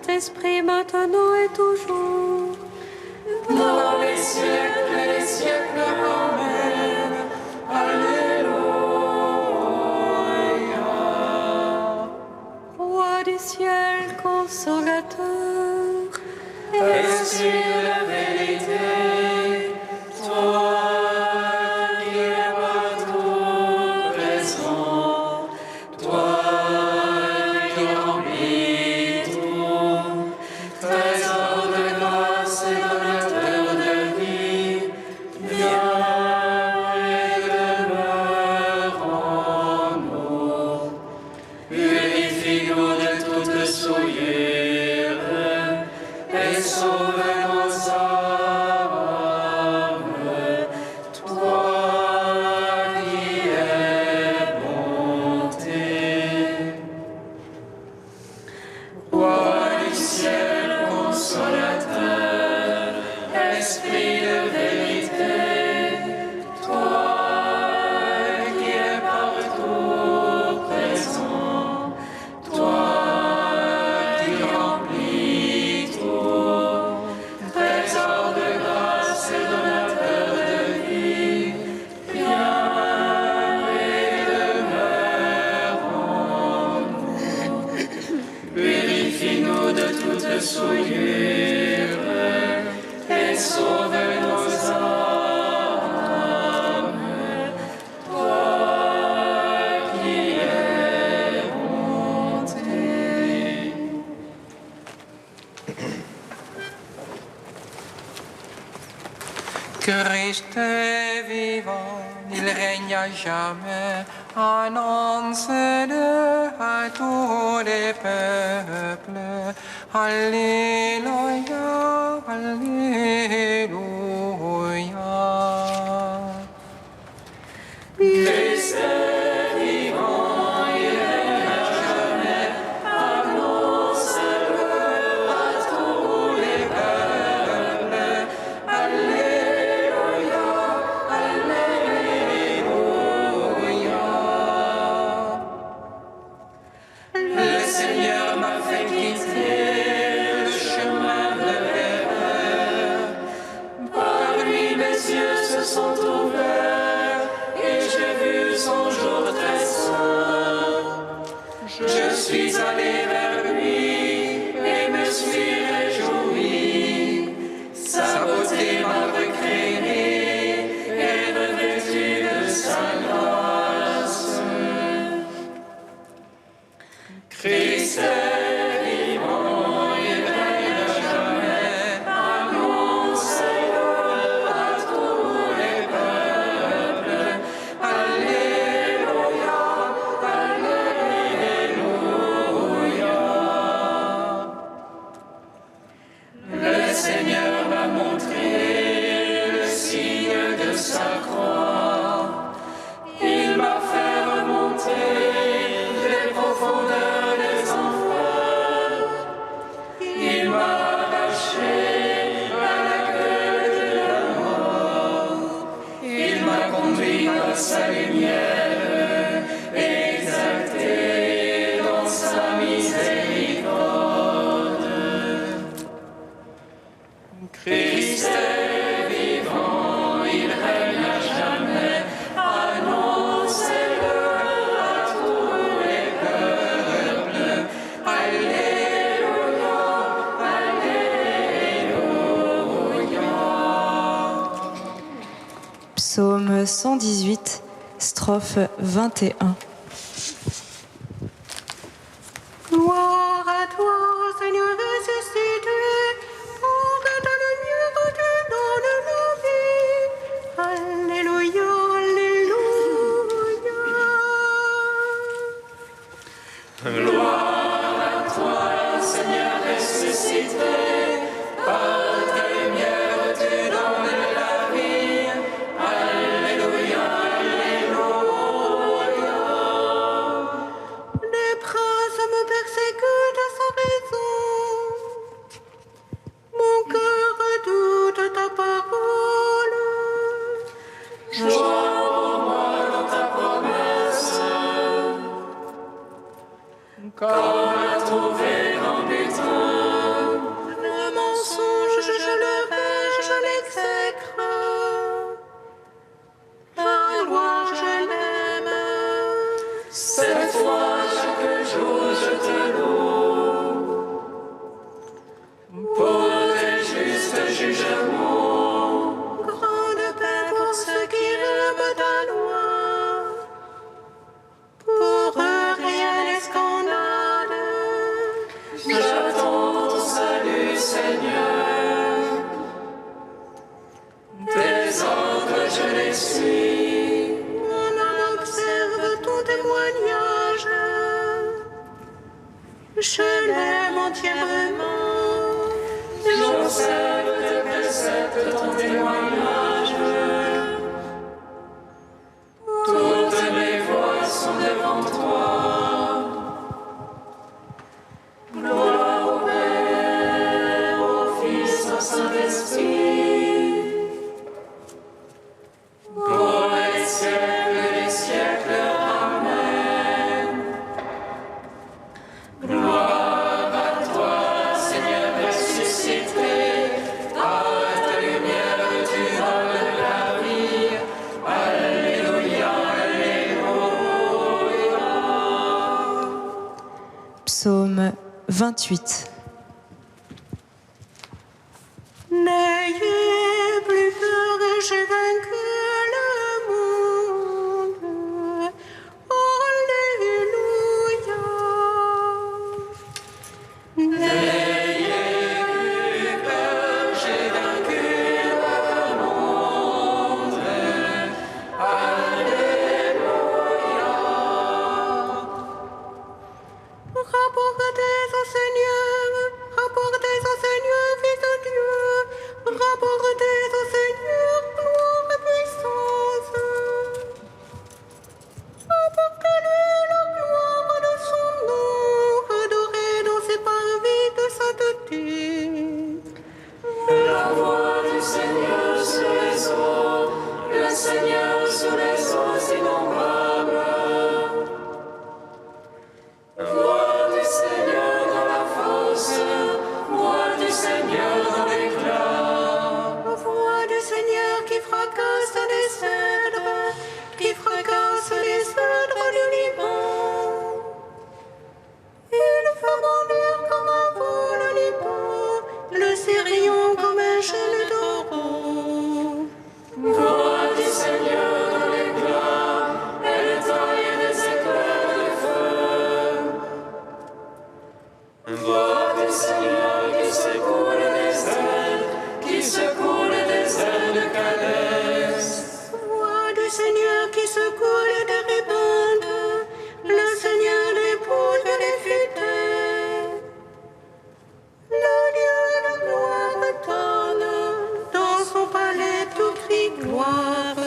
Saint-Esprit, maintenant et toujours. Dans les siècles et les siècles. Amen. Alléluia. Roi du ciel, consolateur, Esprit de la vérité, toi qui es partout présent, toi qui remplis tout, trésor de grâce et donateur de vie, viens et demeure en nous. Purifie-nous de toute souillure et sauve nos âmes, toi qui es bonté. Roi du ciel, consolateur, esprit de vérité, toi qui es partout présent, toi qui remplis tout, trésor de grâce et donateur de vie, viens et demeure en nous. Purifie-nous de toute souillure et sauve nos âmes, toi qui es bonté. Christ est vivant, il règne à jamais, annonce-le à tous les peuples. Alléluia, Alléluia. Christ est vivant, il règne à jamais, annonce-le à tous les peuples. Alléluia, Alléluia. Le Seigneur m'a fait quitter le chemin de l'erreur. Par lui mes yeux se sont ouverts et j'ai vu son jour très saint. Je suis allé vers lui et me suis réjoui. Sa beauté m'a recréé et revêtu de sa grâce. Christ est vivant, il règne à jamais, annoncez-le à tous les peuples. Alléluia, Alléluia. Le Seigneur m'a montré le signe de sa croix. Il m'a fait remonter les profondeurs des enfers. Il m'a arraché à la gueule de la mort. Il m'a conduit dans sa lumière et exalté dans sa miséricorde. Christ est vivant, il règne à jamais, annoncez-le à tous les peuples. Alléluia, Alléluia. Psaume 118, strophe 21. gloire à toi, Seigneur ressuscité, pour que ta lumière te donne la vie. Alléluia, Alléluia. Gloire à toi, Seigneur ressuscité, par ta lumière tu donnes la vie. Alléluia, Alléluia. exècre. Ta gloire, je l'aime. Cette fois, chaque jour, je te loue. Pour tes justes jugements. Grande paix pour ceux qui aiment ta loi. Pour eux, rien n'est scandale. J'attends ton salut, Seigneur. Tes ordres, je les suis. On en observe ton témoignage. Je l'aime entièrement. J'observe tes préceptes, ton témoignage. Toutes mes voies sont devant toi. Gloire au Père, au Fils, au Saint-Esprit. Pour les siècles, Amen. Gloire à toi, Seigneur ressuscité. Par ta lumière, tu donnes la vie. Alléluia, Alléluia. Psaume 28. N'ayez plus peur, j'ai vaincu le monde. Alléluia. J'ai vaincu le monde. Rapportez au Seigneur, Fils de Dieu. Rapportez au Seigneur, gloire et puissance. Apportez-lui la gloire de son nom. Adorez dans ses parvis de sainteté. La voix du Seigneur sur les eaux, le Seigneur sur les eaux innombrables. Voix du Seigneur dans la fosse, voix du Seigneur dans l'éclat. La voix du Seigneur qui fracasse les cèdres, qui fracasse les cèdres du Liban. Il fait bondir comme un vol au Liban, le Sirion comme un jeune taureau. Voix du Seigneur dans l'éclat, elle taille des éclairs de feu. Voix du Seigneur qui secoue des ailes, qui secoue des ailes de Cadès. Voix du Seigneur qui secoue les déribandes, le Seigneur dépouille les futaies. Le Dieu de gloire tonne, dans son palais tout crie gloire.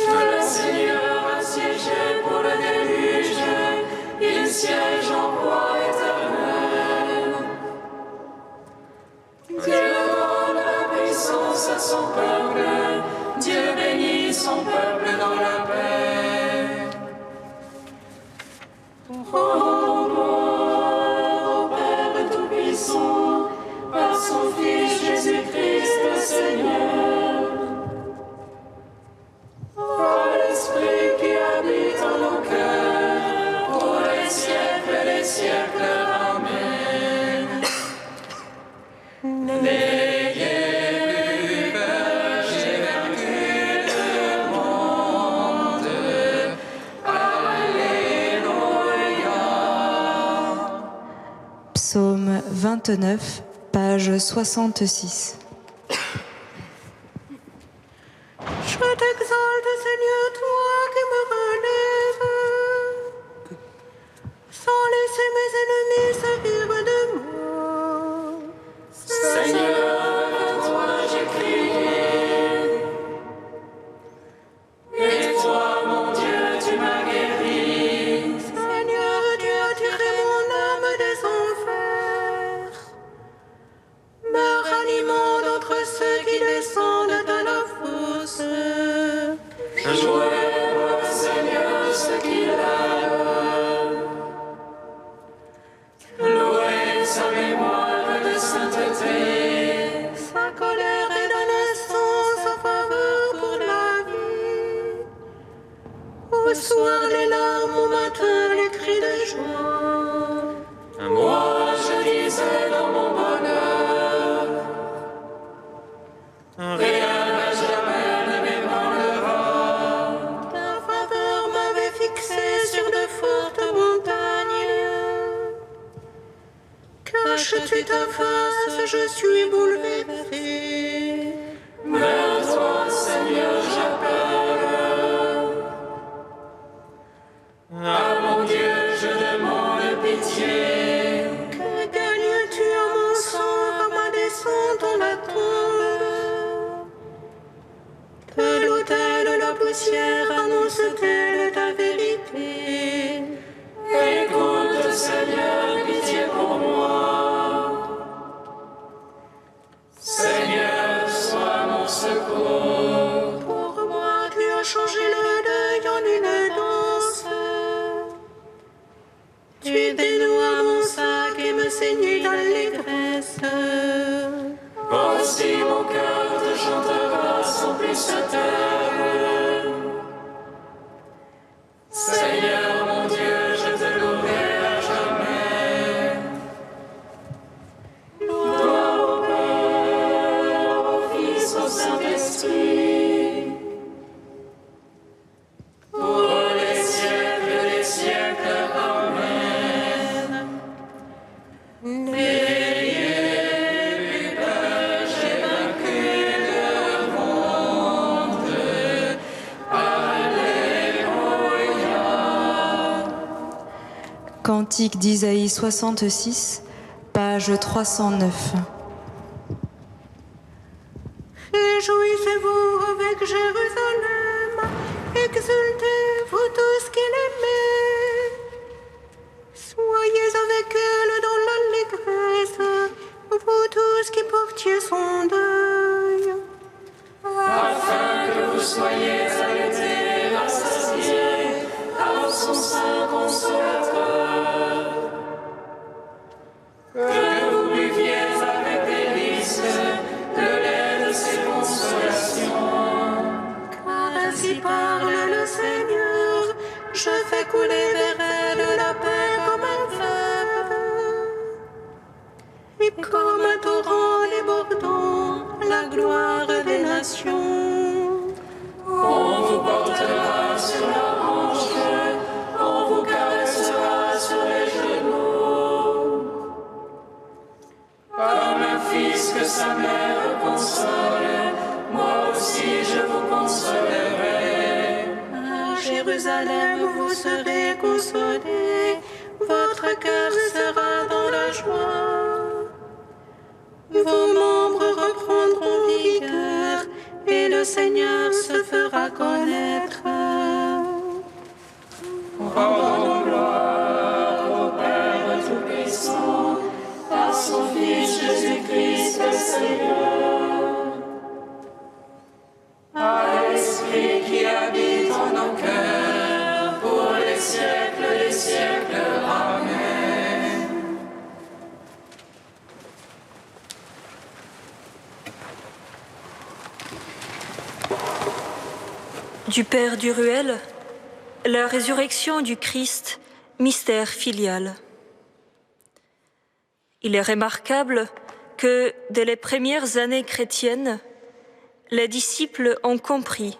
Le Seigneur a siégé pour le déluge, il siège en roi éternel. Dieu donne la puissance à son peuple, Dieu bénit son peuple dans la paix. Oh, gloire au Père Tout-Puissant, par son Fils Jésus-Christ le Seigneur. Par l'Esprit qui habite en nos cœurs, pour les siècles, Amen. N'ayez plus peur, j'ai vaincu le monde. Alléluia. Psaume 29, page 66. Je t'exalte, Seigneur, toi qui me relèves, sans laisser mes ennemis s'avirer de moi. Seigneur, à toi j'ai crié, et toi, mon Dieu, tu m'as guéri. Seigneur, tu as tiré mon âme des enfers, me ranimant d'entre ceux qui descendent à la fosse. Jouez pour le Seigneur ce qu'il aime. Louez sa mémoire de sainteté. Sa colère est d'un ta face, je suis bouleversé. Vers toi, Seigneur, j'appelle. À mon Dieu, je demande pitié. Que gagnes-tu en mon sang comme un descend dans la tombe? Que l'autel de la poussière annonce-t-elle ta vérité? Écoute, Seigneur, pitié pour moi. Seigneur, sois mon secours. Pour moi, tu as changé le deuil en une danse. Tu dénouas mon sac et me saignes d'allégresse. Aussi mon cœur te chantera sans plus se taire. Seigneur, mon Dieu, je te louerai à jamais. Gloire au Père, au Fils, au Saint-Esprit, pour les siècles des siècles. Amen. Cantique d'Isaïe 66, page 309. Réjouissez-vous avec Jérusalem, exultez, vous tous qui l'aimez. Soyez avec elle dans l'allégresse, vous tous qui portiez son deuil. Afin que vous soyez arrêtés et rassasiés par son sein consolateur. Que vous buviez avec délices le lait de ses consolations. Car ainsi parle le Seigneur, je fais couler vers elle la paix comme un fleuve. Et comme un torrent débordant, la gloire des nations. On vous portera sur la hanche, on vous caressera sur les genoux. Comme un fils que sa mère console, moi aussi je vous consolerai. À Jérusalem, vous serez consolés, votre cœur sera dans la joie. Vos membres reprendront vigueur et le Seigneur se fera connaître. Rendons gloire au Père Tout-Puissant, par son Fils Jésus-Christ le Seigneur. À l'Esprit qui habite en nos cœurs, pour les siècles des siècles. Amen. Du Père Duruel, la résurrection du Christ, mystère filial. Il est remarquable que, dès les premières années chrétiennes, les disciples ont compris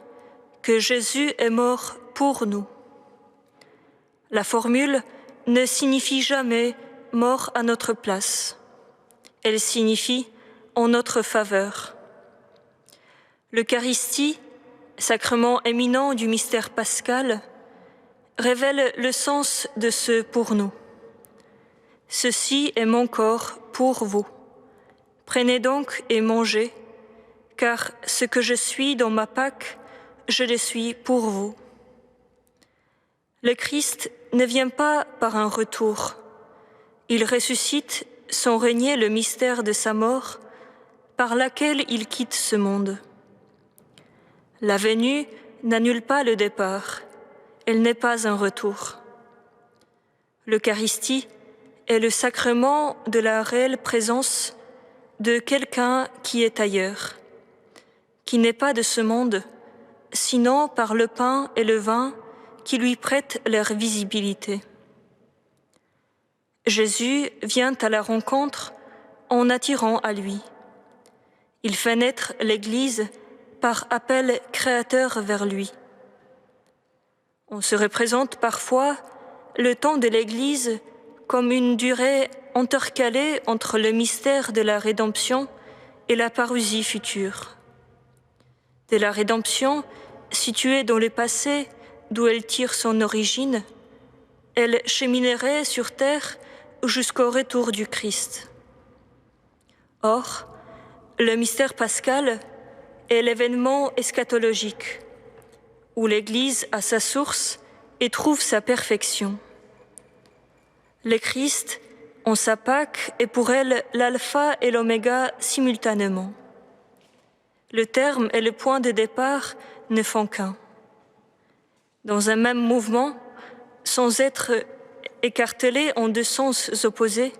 que Jésus est mort pour nous. La formule ne signifie jamais « mort à notre place ». Elle signifie « en notre faveur ». L'Eucharistie, sacrement éminent du mystère pascal, révèle le sens de ce pour nous. Ceci est mon corps pour vous. Prenez donc et mangez, car ce que je suis dans ma Pâque, je le suis pour vous. Le Christ ne vient pas par un retour. Il ressuscite sans régner le mystère de sa mort, par laquelle il quitte ce monde. La venue n'annule pas le départ, elle n'est pas un retour. L'Eucharistie est le sacrement de la réelle présence de quelqu'un qui est ailleurs, qui n'est pas de ce monde, sinon par le pain et le vin qui lui prêtent leur visibilité. Jésus vient à la rencontre en attirant à lui. Il fait naître l'Église par appel créateur vers lui. On se représente parfois le temps de l'Église comme une durée intercalée entre le mystère de la rédemption et la parousie future. De la rédemption, située dans le passé d'où elle tire son origine, elle cheminerait sur terre jusqu'au retour du Christ. Or, le mystère pascal est l'événement eschatologique, où l'Église a sa source et trouve sa perfection. Le Christ, en sa Pâque, est pour elle l'alpha et l'oméga simultanément. Le terme et le point de départ ne font qu'un. Dans un même mouvement, sans être écartelée en deux sens opposés,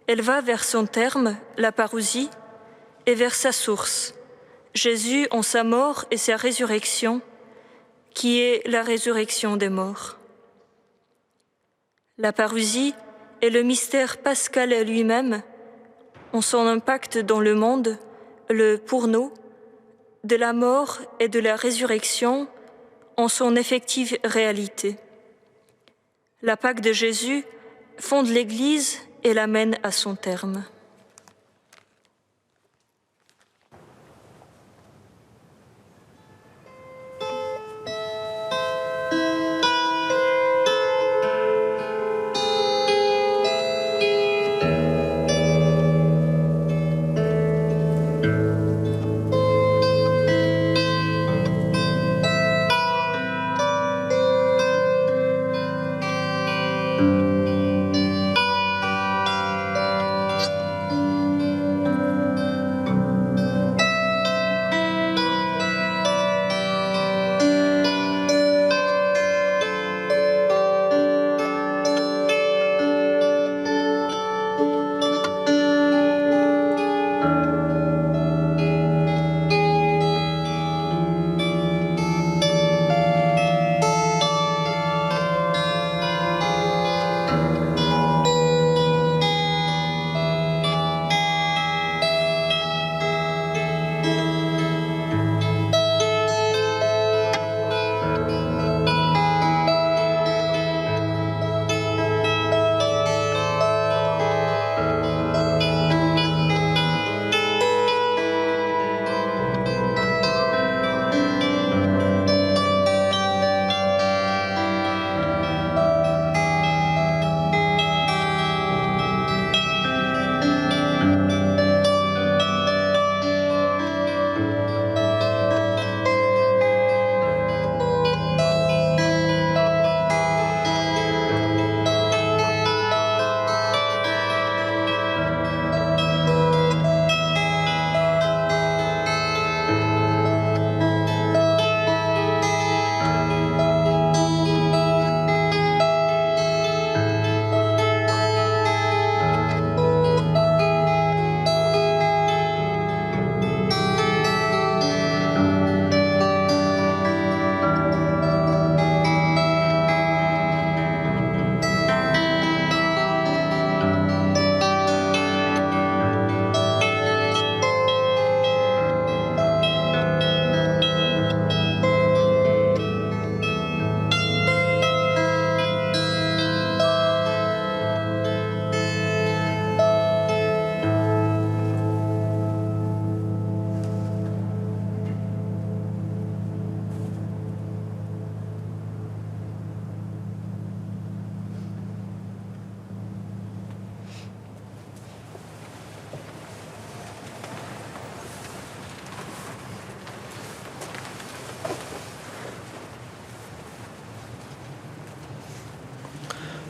elle va vers son terme, la parousie, et vers sa source, Jésus en sa mort et sa résurrection, qui est la résurrection des morts. La parousie est le mystère pascal lui-même, en son impact dans le monde, le pour nous, de la mort et de la résurrection en son effective réalité. La Pâque de Jésus fonde l'Église et l'amène à son terme.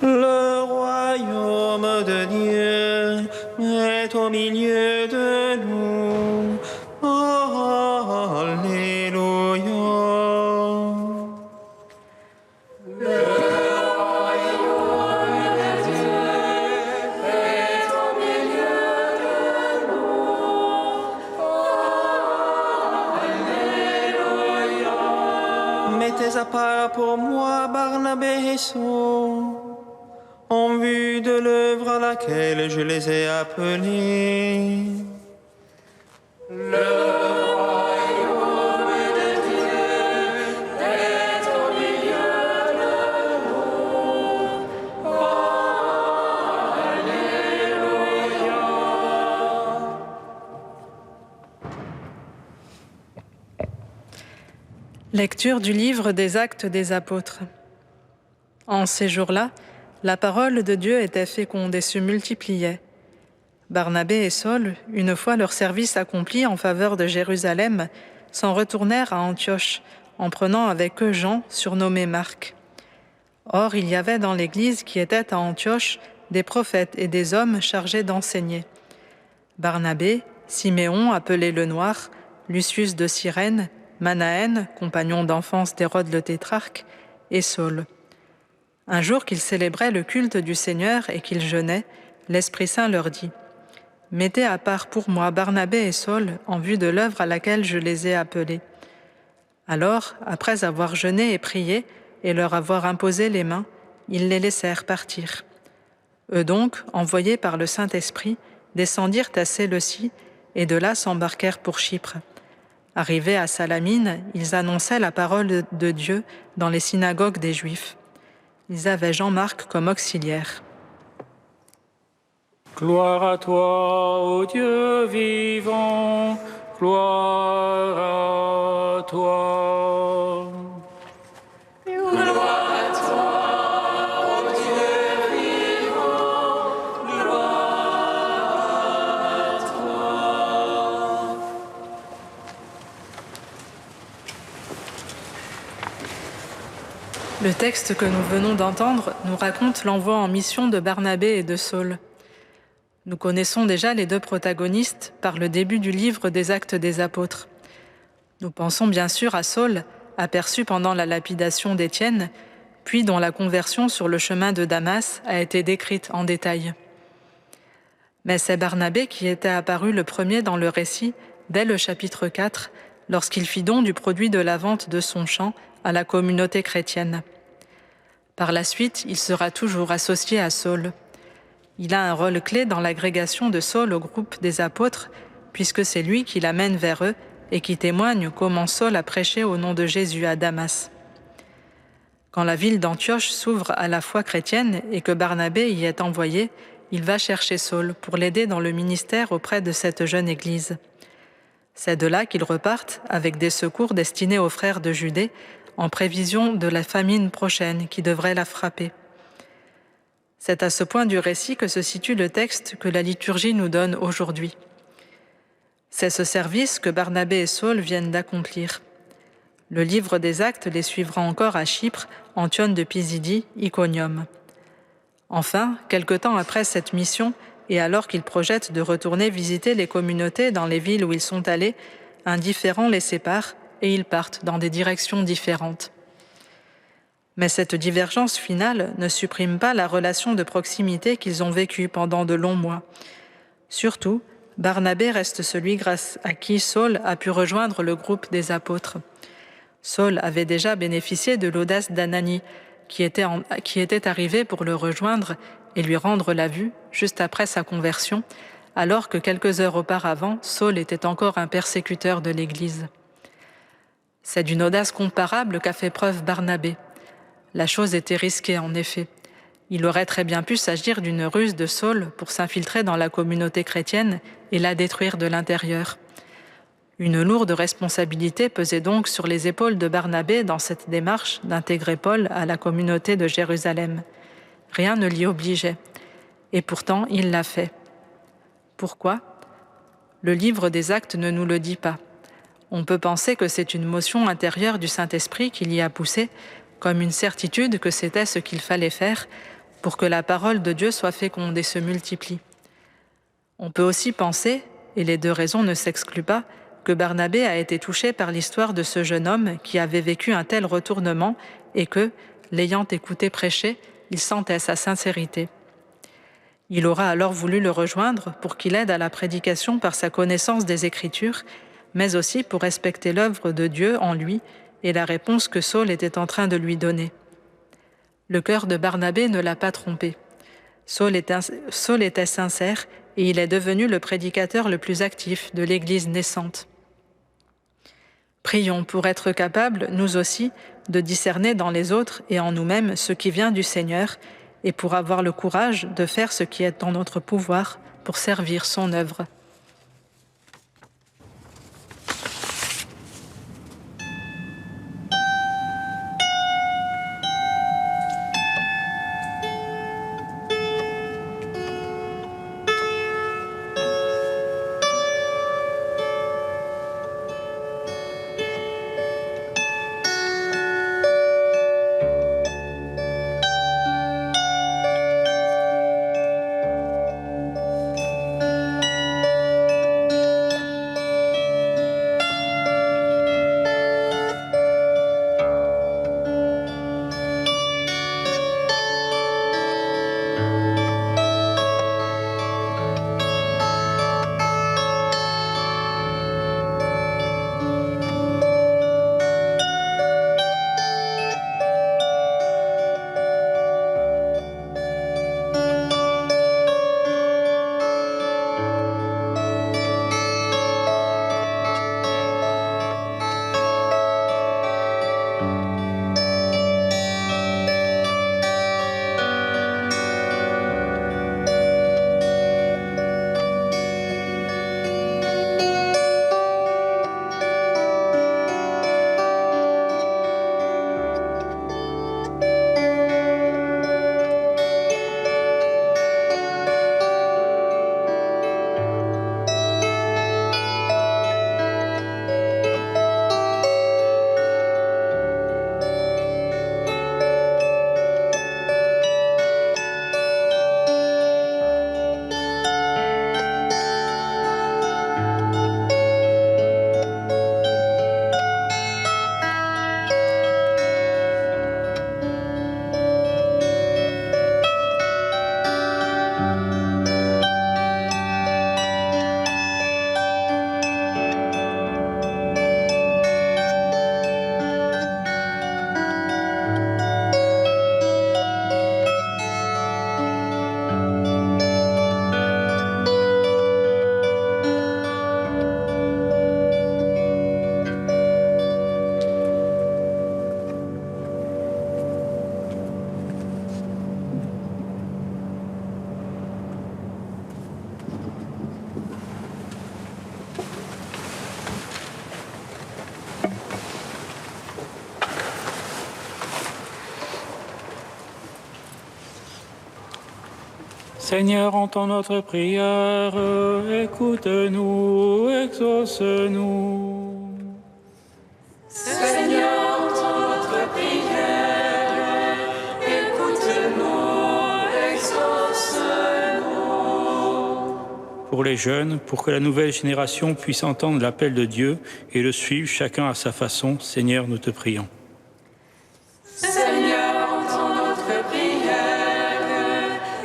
Le royaume de Dieu est au milieu de nous. Alléluia. Mettez à part pour moi Barnabé et Saul, en vue de l'œuvre à laquelle je les ai appelés. Mettez Lecture du livre des Actes des Apôtres. En ces jours-là, la parole de Dieu était féconde et se multipliait. Barnabé et Saul, une fois leur service accompli en faveur de Jérusalem, s'en retournèrent à Antioche, en prenant avec eux Jean, surnommé Marc. Or, il y avait dans l'Église qui était à Antioche des prophètes et des hommes chargés d'enseigner. Barnabé, Siméon, appelé le Noir, Lucius de Cyrène, Manaën, compagnon d'enfance d'Hérode le tétrarque, et Saul. Un jour qu'ils célébraient le culte du Seigneur et qu'ils jeûnaient, l'Esprit Saint leur dit : « Mettez à part pour moi Barnabé et Saul en vue de l'œuvre à laquelle je les ai appelés. » Alors, après avoir jeûné et prié et leur avoir imposé les mains, ils les laissèrent partir. Eux donc, envoyés par le Saint-Esprit, descendirent à Séleucie et de là s'embarquèrent pour Chypre. Arrivés à Salamine, ils annonçaient la parole de Dieu dans les synagogues des Juifs. Ils avaient Jean-Marc comme auxiliaire. Gloire à toi, ô Dieu vivant, gloire à toi. Gloire à toi, ô Dieu vivant, gloire à toi. Le texte que nous venons d'entendre nous raconte l'envoi en mission de Barnabé et de Saul. Nous connaissons déjà les deux protagonistes par le début du livre des Actes des Apôtres. Nous pensons bien sûr à Saul, aperçu pendant la lapidation d'Étienne, puis dont la conversion sur le chemin de Damas a été décrite en détail. Mais c'est Barnabé qui était apparu le premier dans le récit, dès le chapitre 4, lorsqu'il fit don du produit de la vente de son champ à la communauté chrétienne. Par la suite, il sera toujours associé à Saul. Il a un rôle clé dans l'agrégation de Saul au groupe des apôtres, puisque c'est lui qui l'amène vers eux et qui témoigne comment Saul a prêché au nom de Jésus à Damas. Quand la ville d'Antioche s'ouvre à la foi chrétienne et que Barnabé y est envoyé, il va chercher Saul pour l'aider dans le ministère auprès de cette jeune église. C'est de là qu'ils repartent avec des secours destinés aux frères de Judée en prévision de la famine prochaine qui devrait la frapper. C'est à ce point du récit que se situe le texte que la liturgie nous donne aujourd'hui. C'est ce service que Barnabé et Saul viennent d'accomplir. Le livre des Actes les suivra encore à Chypre, Antioche de Pisidie, Iconium. Enfin, quelque temps après cette mission, et alors qu'ils projettent de retourner visiter les communautés dans les villes où ils sont allés, un différend les sépare et ils partent dans des directions différentes. Mais cette divergence finale ne supprime pas la relation de proximité qu'ils ont vécue pendant de longs mois. Surtout, Barnabé reste celui grâce à qui Saul a pu rejoindre le groupe des apôtres. Saul avait déjà bénéficié de l'audace d'Ananie, qui était arrivé pour le rejoindre et lui rendre la vue juste après sa conversion, alors que quelques heures auparavant, Saul était encore un persécuteur de l'Église. C'est d'une audace comparable qu'a fait preuve Barnabé. La chose était risquée, en effet. Il aurait très bien pu s'agir d'une ruse de Saul pour s'infiltrer dans la communauté chrétienne et la détruire de l'intérieur. Une lourde responsabilité pesait donc sur les épaules de Barnabé dans cette démarche d'intégrer Paul à la communauté de Jérusalem. Rien ne l'y obligeait. Et pourtant, il l'a fait. Pourquoi ? Le livre des Actes ne nous le dit pas. On peut penser que c'est une motion intérieure du Saint-Esprit qui l'y a poussé, comme une certitude que c'était ce qu'il fallait faire pour que la parole de Dieu soit féconde et se multiplie. On peut aussi penser, et les deux raisons ne s'excluent pas, que Barnabé a été touché par l'histoire de ce jeune homme qui avait vécu un tel retournement et que, l'ayant écouté prêcher, il sentait sa sincérité. Il aura alors voulu le rejoindre pour qu'il aide à la prédication par sa connaissance des Écritures, mais aussi pour respecter l'œuvre de Dieu en lui et la réponse que Saul était en train de lui donner. Le cœur de Barnabé ne l'a pas trompé. Saul était sincère et il est devenu le prédicateur le plus actif de l'Église naissante. Prions pour être capables, nous aussi, de discerner dans les autres et en nous-mêmes ce qui vient du Seigneur et pour avoir le courage de faire ce qui est en notre pouvoir pour servir son œuvre. Seigneur, entends notre prière, écoute-nous, exauce-nous. Seigneur, entends notre prière, écoute-nous, exauce-nous. Pour les jeunes, pour que la nouvelle génération puisse entendre l'appel de Dieu et le suivre chacun à sa façon, Seigneur, nous te prions. Seigneur, entends notre prière,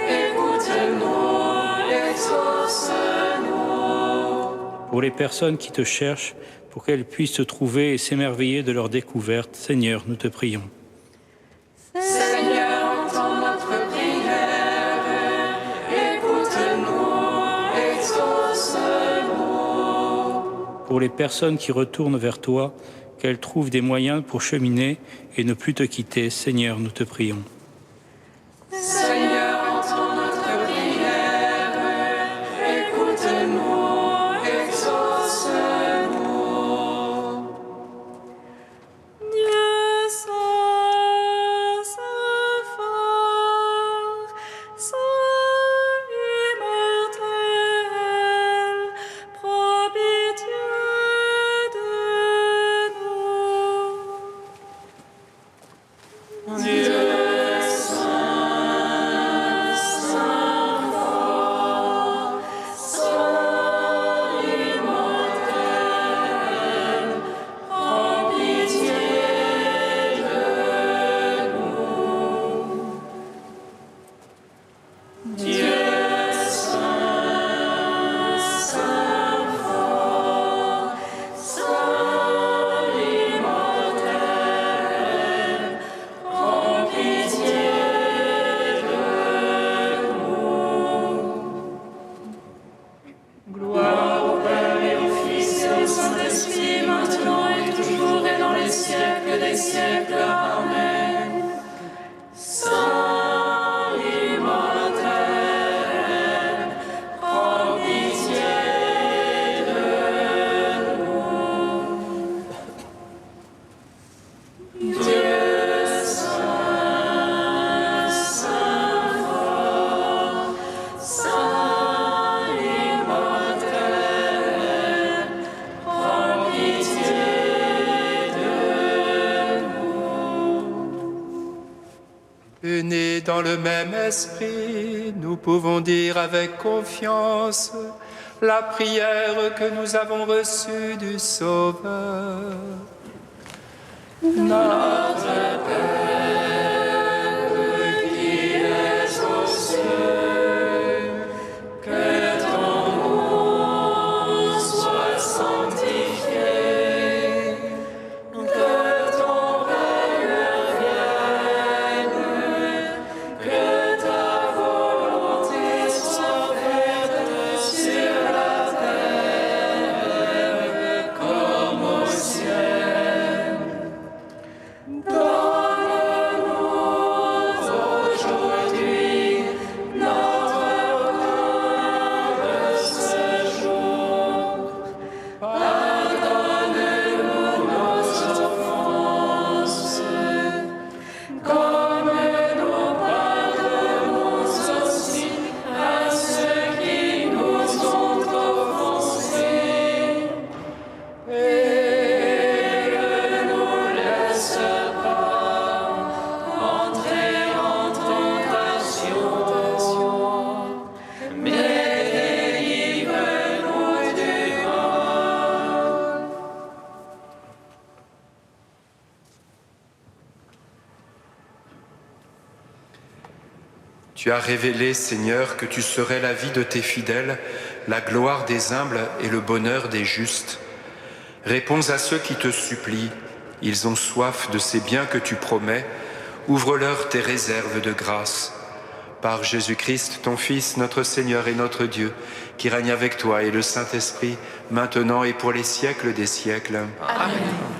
écoute-nous, exauce-nous. Pour les personnes qui te cherchent, pour qu'elles puissent te trouver et s'émerveiller de leur découverte, Seigneur, nous te prions. Seigneur, entends notre prière, écoute-nous, exauce-nous. Pour les personnes qui retournent vers toi, qu'elles trouvent des moyens pour cheminer et ne plus te quitter, Seigneur, nous te prions. Seigneur, entends notre prière, écoute-nous, exauce-nous. Dieu saint, saint fort, saint immortel, prends pitié de nous. Dieu saint, saint fort, saint immortel, prends pitié de nous. Dieu saint, saint fort, saint immortel, prends pitié de nous. Gloire au Père et au Fils et au Saint-Esprit, maintenant et toujours et dans les siècles des siècles. Amen. Saint immortel, prends pitié de nous. Dieu saint, saint fort, saint immortel, prends pitié de nous. Unis dans le même esprit, nous pouvons dire avec confiance la prière que nous avons reçue du Sauveur. Notre Père qui es aux cieux, que ton nom soit sanctifié, que ton règne vienne, que ta volonté soit faite sur la terre comme au ciel. Donne-nous aujourd'hui notre pain de ce jour. Pardonne-nous nos offenses, comme nous pardonnons aussi à ceux qui nous ont offensés. Et ne nous laisse pas entrer en tentation, mais délivre-nous du mal. Tu as révélé, Seigneur, que tu serais la vie de tes fidèles, la gloire des humbles et le bonheur des justes. Réponds à ceux qui te supplient. Ils ont soif de ces biens que tu promets. Ouvre-leur tes réserves de grâce. Par Jésus-Christ, ton Fils, notre Seigneur et notre Dieu, qui règne avec toi et le Saint-Esprit, maintenant et pour les siècles des siècles. Amen.